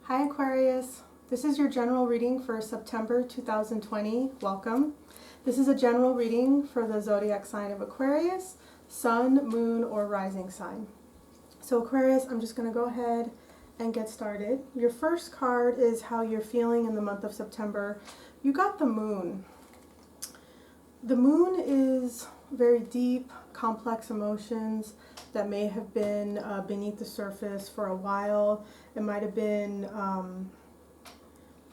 Hi Aquarius, this is your general reading for September 2020. Welcome. This is a general reading for the zodiac sign of Aquarius, sun, moon, or rising sign. So Aquarius, I'm just going to go ahead and get started. Your first card is how you're feeling in the month of September. You got the moon. The moon is very deep, complex emotions that may have been beneath the surface for a while. It might have been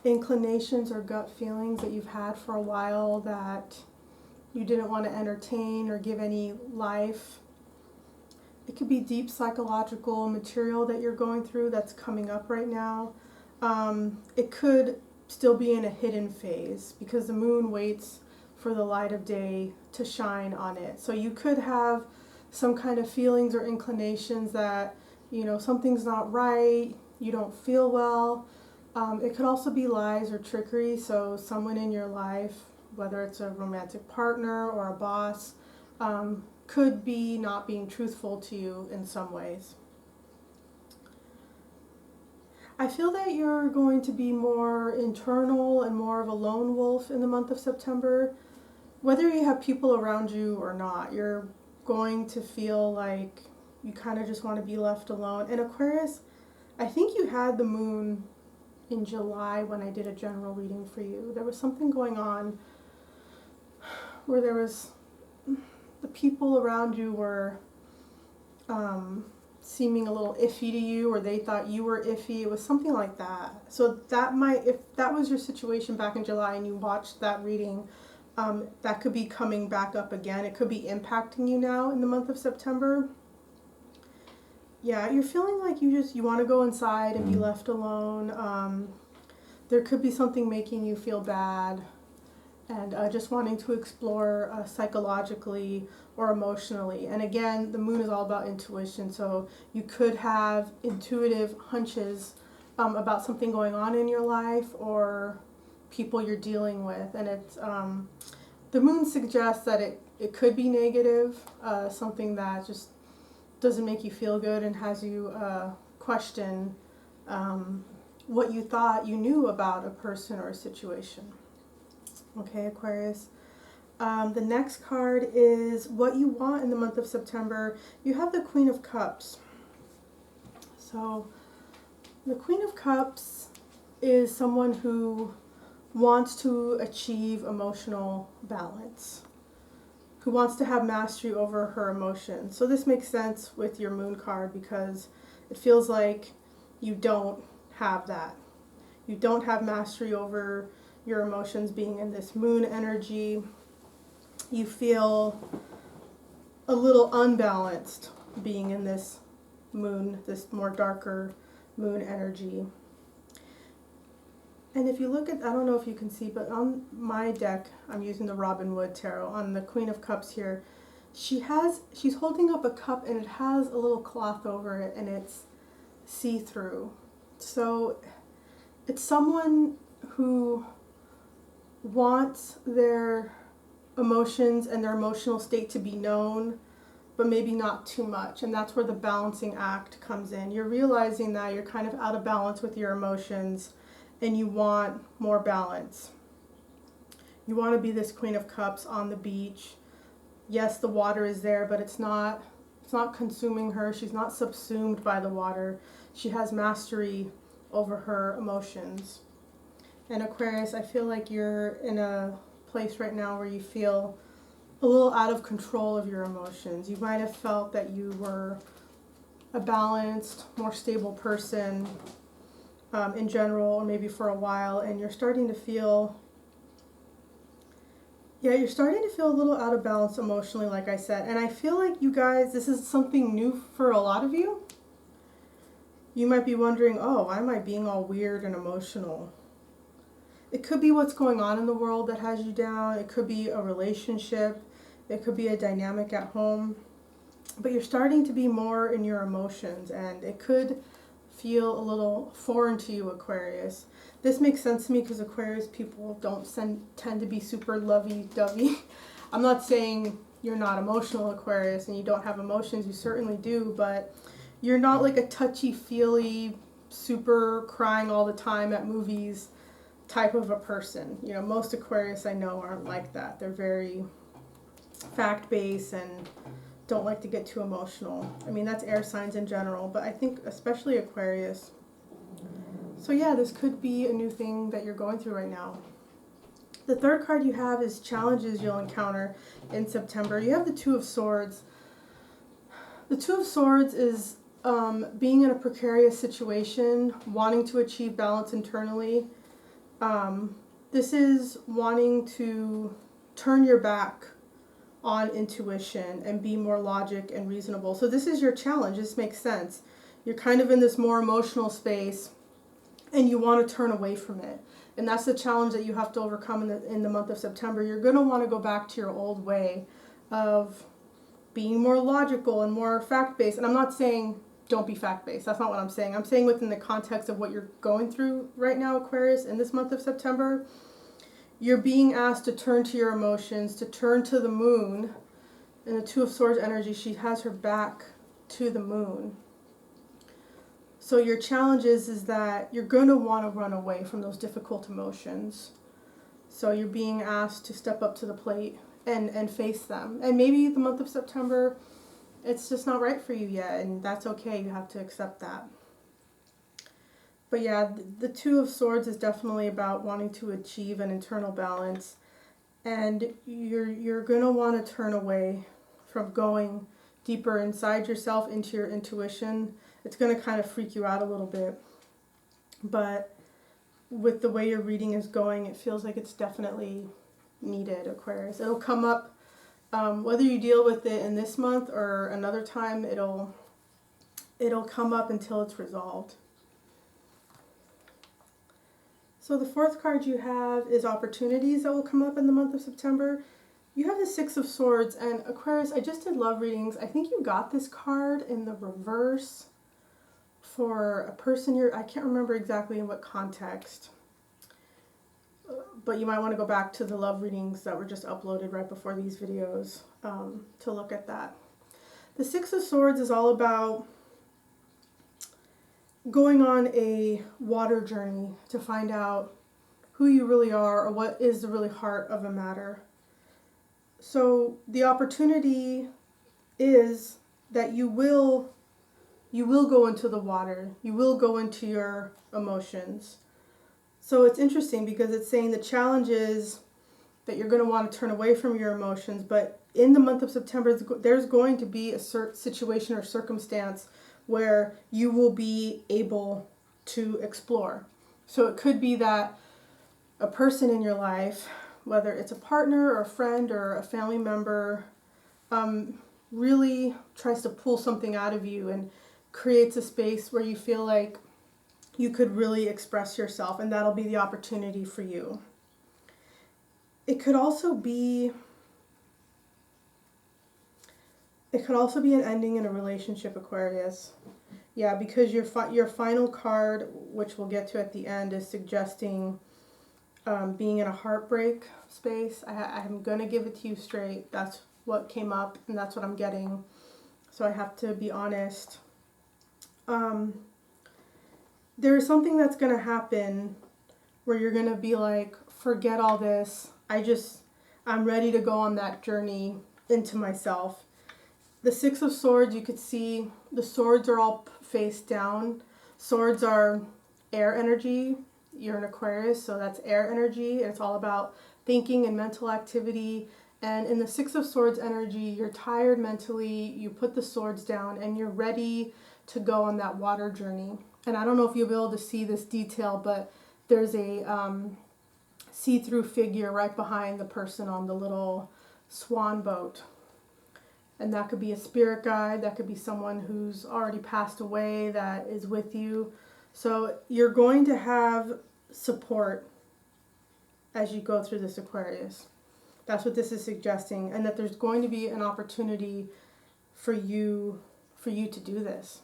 inclinations or gut feelings that you've had for a while that you didn't want to entertain or give any life. It could be deep psychological material that you're going through that's coming up right now. It could still be in a hidden phase because the moon waits for the light of day to shine on it. So you could have some kind of feelings or inclinations that, something's not right, you don't feel well. It could also be lies or trickery. So someone in your life, whether it's a romantic partner or a boss, could be not being truthful to you in some ways. I feel that you're going to be more internal and more of a lone wolf in the month of September. Whether you have people around you or not, you're going to feel like you kind of just want to be left alone. And Aquarius, I think you had the moon in July when I did a general reading for you. There was something going on where there was the people around you were seeming a little iffy to you, or they thought you were iffy. It was something like that. So that might, if that was your situation back in July and you watched that reading, that could be coming back up again. It could be impacting you now in the month of September. Yeah, you're feeling like you want to go inside and be left alone. There could be something making you feel bad and just wanting to explore psychologically or emotionally. And again, the moon is all about intuition, so you could have intuitive hunches about something going on in your life or people you're dealing with. And it's the moon suggests that it could be negative, something that just doesn't make you feel good and has you question what you thought you knew about a person or a situation. Okay, Aquarius. The next card is what you want in the month of September. You have the Queen of Cups. So the Queen of Cups is someone who wants to achieve emotional balance, who wants to have mastery over her emotions. So this makes sense with your moon card because it feels like you don't have that. You don't have mastery over your emotions being in this moon energy. You feel a little unbalanced being in this moon, this more darker moon energy. And if you look at, I don't know if you can see, but on my deck, I'm using the Robin Wood Tarot, on the Queen of Cups here, she's holding up a cup and it has a little cloth over it and it's see-through. So it's someone who wants their emotions and their emotional state to be known, but maybe not too much. And that's where the balancing act comes in. You're realizing that you're kind of out of balance with your emotions and you want more balance. You want to be this Queen of Cups on the beach. Yes, the water is there, but it's not consuming her. She's not subsumed by the water. She has mastery over her emotions. And Aquarius, I feel like you're in a place right now where you feel a little out of control of your emotions. You might have felt that you were a balanced, more stable person in general, or maybe for a while, and you're starting to feel a little out of balance emotionally, like I said. And I feel like you guys, this is something new for a lot of you. You might be wondering, oh, why am I being all weird and emotional? It could be what's going on in the world that has you down. It could be a relationship. It could be a dynamic at home. But you're starting to be more in your emotions, and it could feel a little foreign to you, Aquarius. This makes sense to me because Aquarius people don't tend to be super lovey-dovey. I'm not saying you're not emotional, Aquarius, and you don't have emotions. You certainly do, but you're not like a touchy-feely super crying all the time at movies type of a person. You know, most Aquarius I know aren't like that. They're very fact-based and don't like to get too emotional. I mean, that's air signs in general, but I think especially Aquarius. So yeah, this could be a new thing that you're going through right now. The third card you have is challenges you'll encounter in September. You have the Two of Swords. The Two of Swords is being in a precarious situation, wanting to achieve balance internally. This is wanting to turn your back on intuition and be more logic and reasonable. So this is your challenge. This makes sense. You're kind of in this more emotional space and you want to turn away from it. And that's the challenge that you have to overcome in the month of September. You're going to want to go back to your old way of being more logical and more fact-based. And I'm not saying don't be fact-based. That's not what I'm saying. I'm saying within the context of what you're going through right now, Aquarius, in this month of September, you're being asked to turn to your emotions, to turn to the moon. In the Two of Swords energy, she has her back to the moon. So your challenge is that you're going to want to run away from those difficult emotions. So you're being asked to step up to the plate and face them. And maybe the month of September, it's just not right for you yet, and that's okay. You have to accept that. But yeah, the Two of Swords is definitely about wanting to achieve an internal balance. And you're going to want to turn away from going deeper inside yourself into your intuition. It's going to kind of freak you out a little bit. But with the way your reading is going, it feels like it's definitely needed, Aquarius. It'll come up, whether you deal with it in this month or another time, it'll come up until it's resolved. So the fourth card you have is opportunities that will come up in the month of September. You have the Six of Swords, and Aquarius, I just did love readings. I think you got this card in the reverse for a person I can't remember exactly in what context, but you might want to go back to the love readings that were just uploaded right before these videos to look at that. The Six of Swords is all about going on a water journey to find out who you really are or what is the really heart of a matter. So the opportunity is that you will go into the water. You will go into your emotions. So it's interesting because it's saying the challenge is that you're going to want to turn away from your emotions, but in the month of September, there's going to be a situation or circumstance where you will be able to explore. So it could be that a person in your life, whether it's a partner or a friend or a family member, really tries to pull something out of you and creates a space where you feel like you could really express yourself, and that'll be the opportunity for you. It could also be an ending in a relationship, Aquarius. Yeah, because your final card, which we'll get to at the end, is suggesting being in a heartbreak space. I'm going to give it to you straight. That's what came up, and that's what I'm getting. So I have to be honest. There's something that's going to happen where you're going to be like, forget all this. I'm ready to go on that journey into myself. The Six of Swords, you could see the swords are all face down. Swords are air energy. You're an Aquarius, so that's air energy. It's all about thinking and mental activity. And in the Six of Swords energy, you're tired mentally, you put the swords down, and you're ready to go on that water journey. And I don't know if you'll be able to see this detail, but there's a see-through figure right behind the person on the little swan boat. And that could be a spirit guide, that could be someone who's already passed away that is with you. So you're going to have support as you go through this, Aquarius. That's what this is suggesting, and that there's going to be an opportunity for you to do this.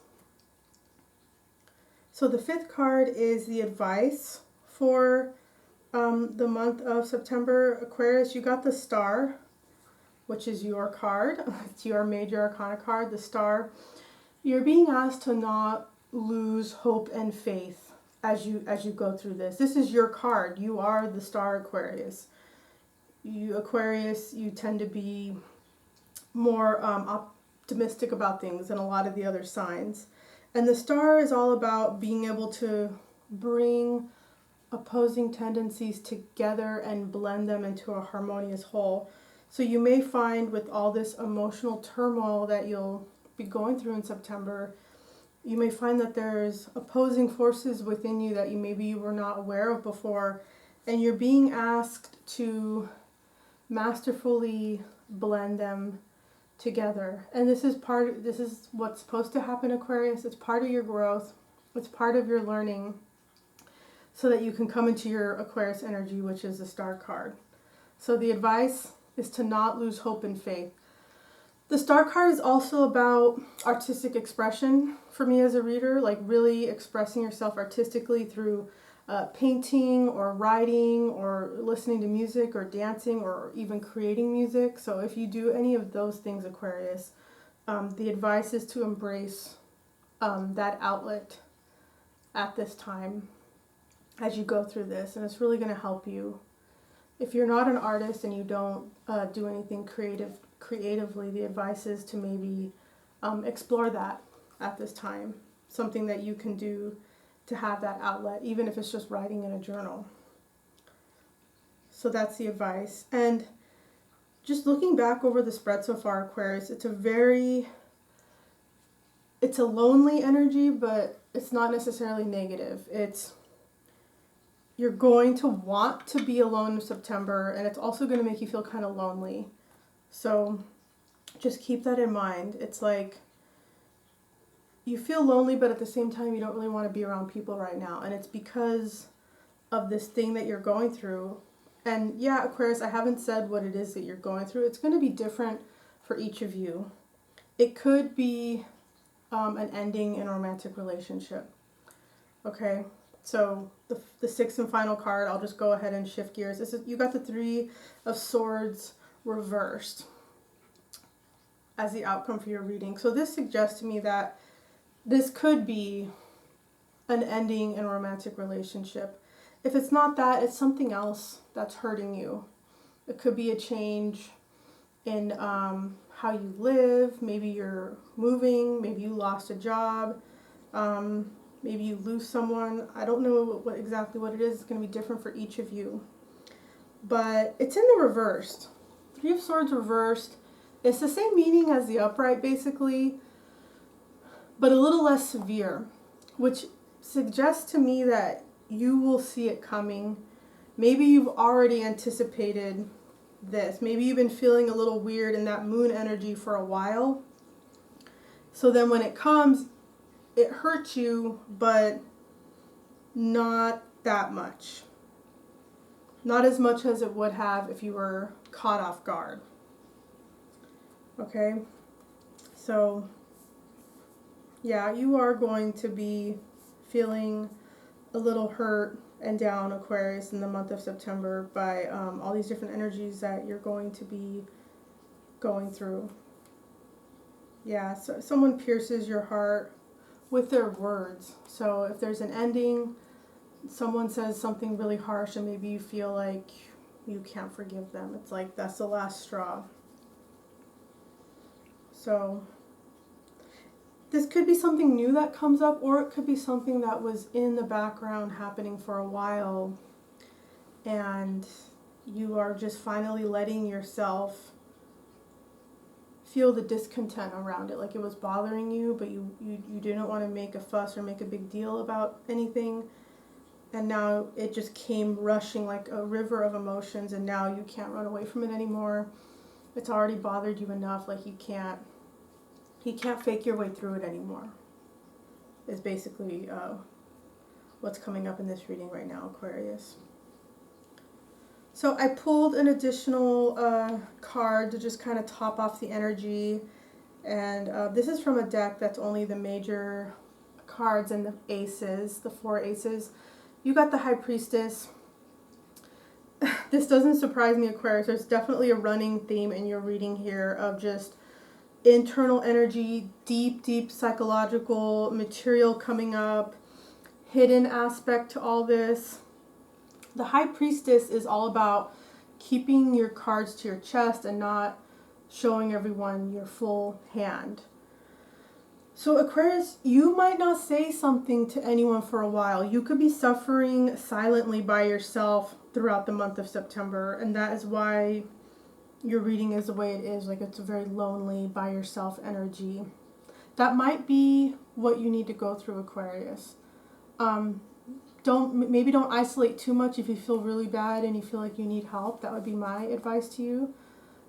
So the fifth card is the advice for the month of September, Aquarius. You got the Star, which is your card. It's your major arcana card, the Star. You're being asked to not lose hope and faith as you go through this. This is your card. You are the star Aquarius. Aquarius, you tend to be more optimistic about things than a lot of the other signs. And the star is all about being able to bring opposing tendencies together and blend them into a harmonious whole. So you may find with all this emotional turmoil that you'll be going through in September, you may find that there's opposing forces within you that maybe you were not aware of before, and you're being asked to masterfully blend them together. And this is what's supposed to happen, Aquarius. It's part of your growth. It's part of your learning, so that you can come into your Aquarius energy, which is the star card. So the advice is to not lose hope and faith. The star card is also about artistic expression for me as a reader, like really expressing yourself artistically through painting or writing or listening to music or dancing or even creating music. So if you do any of those things, Aquarius, the advice is to embrace that outlet at this time as you go through this, and it's really going to help you. If you're not an artist and you don't do anything creatively, the advice is to maybe explore that at this time, something that you can do to have that outlet, even if it's just writing in a journal. So that's the advice. And just looking back over the spread so far, Aquarius, it's a lonely energy, but it's not necessarily negative. You're going to want to be alone in September, and it's also going to make you feel kind of lonely. So just keep that in mind. It's like you feel lonely, but at the same time, you don't really want to be around people right now. And it's because of this thing that you're going through. And yeah, Aquarius, I haven't said what it is that you're going through. It's going to be different for each of you. It could be an ending in a romantic relationship. Okay, so the sixth and final card, I'll just go ahead and shift gears. You got the Three of Swords reversed as the outcome for your reading. So this suggests to me that this could be an ending in a romantic relationship. If it's not that, it's something else that's hurting you. It could be a change in how you live. Maybe you're moving. Maybe you lost a job. Maybe you lose someone. I don't know exactly what it is. It's going to be different for each of you. But it's in the reversed. Three of Swords reversed. It's the same meaning as the upright, basically, but a little less severe, which suggests to me that you will see it coming. Maybe you've already anticipated this. Maybe you've been feeling a little weird in that moon energy for a while. So then when it comes, it hurts you, but not that much. Not as much as it would have if you were caught off guard. Okay? So yeah, you are going to be feeling a little hurt and down, Aquarius, in the month of September by all these different energies that you're going to be going through. Yeah, so someone pierces your heart with their words. So if there's an ending, someone says something really harsh and maybe you feel like you can't forgive them. It's like that's the last straw. So this could be something new that comes up, or it could be something that was in the background happening for a while, and you are just finally letting yourself feel the discontent around it, like it was bothering you, but you didn't want to make a fuss or make a big deal about anything, and now it just came rushing like a river of emotions, and now you can't run away from it anymore. It's already bothered you enough, like you can't fake your way through it anymore, is basically what's coming up in this reading right now, Aquarius. So I pulled an additional card to just kind of top off the energy, and this is from a deck that's only the major cards and the aces, the 4 aces. You got the High Priestess. This doesn't surprise me, Aquarius. There's definitely a running theme in your reading here of just internal energy, deep psychological material coming up, hidden aspect to all this. The High Priestess is all about keeping your cards to your chest and not showing everyone your full hand. So Aquarius, you might not say something to anyone for a while. You could be suffering silently by yourself throughout the month of September, and that is why your reading is the way it is. Like, it's a very lonely, by yourself energy. That might be what you need to go through, Aquarius. Don't isolate too much. If you feel really bad and you feel like you need help, that would be my advice to you.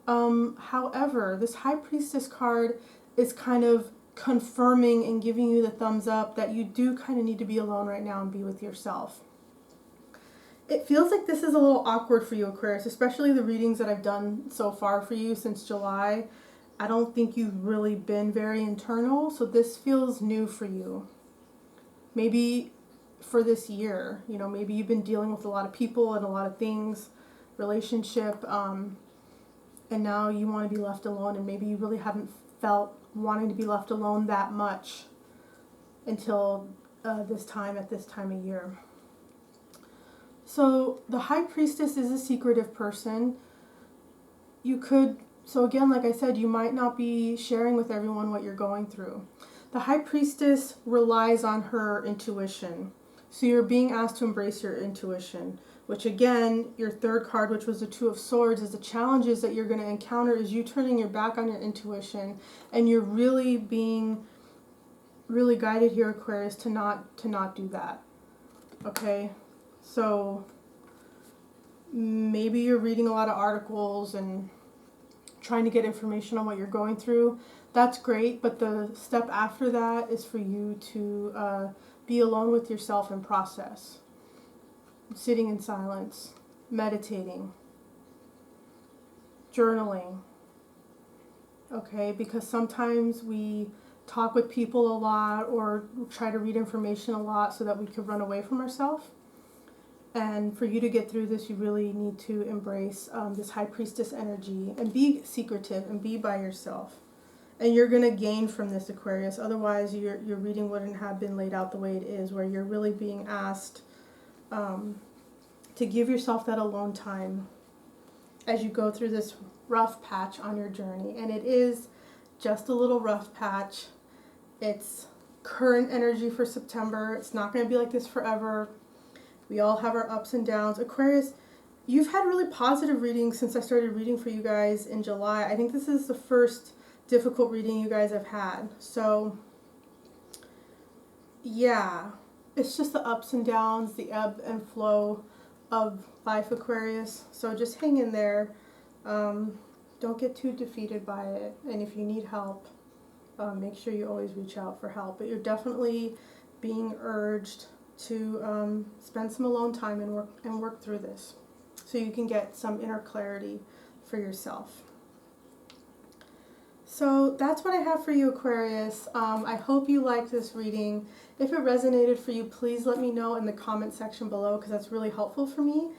However, this High Priestess card is kind of confirming and giving you the thumbs up that you do kind of need to be alone right now and be with yourself. It feels like this is a little awkward for you, Aquarius, especially the readings that I've done so far for you since July. I don't think you've really been very internal, so this feels new for you. Maybe for this year, you know, maybe you've been dealing with a lot of people and a lot of things, relationship, and now you want to be left alone, and maybe you really haven't felt wanting to be left alone that much until this time of year. So the High Priestess is a secretive person. So again, like I said, you might not be sharing with everyone what you're going through. The High Priestess relies on her intuition. So you're being asked to embrace your intuition, which again, your third card, which was the Two of Swords, is the challenges that you're going to encounter is you turning your back on your intuition, and you're really being really guided here, Aquarius, to not do that. Okay? So maybe you're reading a lot of articles and trying to get information on what you're going through. That's great, but the step after that is for you to be alone with yourself and process. Sitting in silence, meditating, journaling. Okay, because sometimes we talk with people a lot or try to read information a lot so that we could run away from ourselves. And for you to get through this, you really need to embrace this High Priestess energy and be secretive and be by yourself. And you're going to gain from this, Aquarius. Otherwise, your reading wouldn't have been laid out the way it is, where you're really being asked to give yourself that alone time as you go through this rough patch on your journey. And it is just a little rough patch. It's current energy for September. It's not going to be like this forever. We all have our ups and downs. Aquarius, you've had really positive readings since I started reading for you guys in July. I think this is the first difficult reading you guys have had. So, yeah, it's just the ups and downs, the ebb and flow of life, Aquarius. So just hang in there. Don't get too defeated by it. And if you need help, make sure you always reach out for help. But you're definitely being urged to spend some alone time and work through this so you can get some inner clarity for yourself. So that's what I have for you, Aquarius. I hope you liked this reading. If it resonated for you, please let me know in the comment section below, because that's really helpful for me.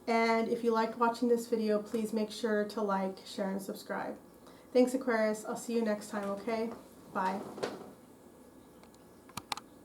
And if you liked watching this video, please make sure to like, share, and subscribe. Thanks, Aquarius. I'll see you next time, okay? Bye.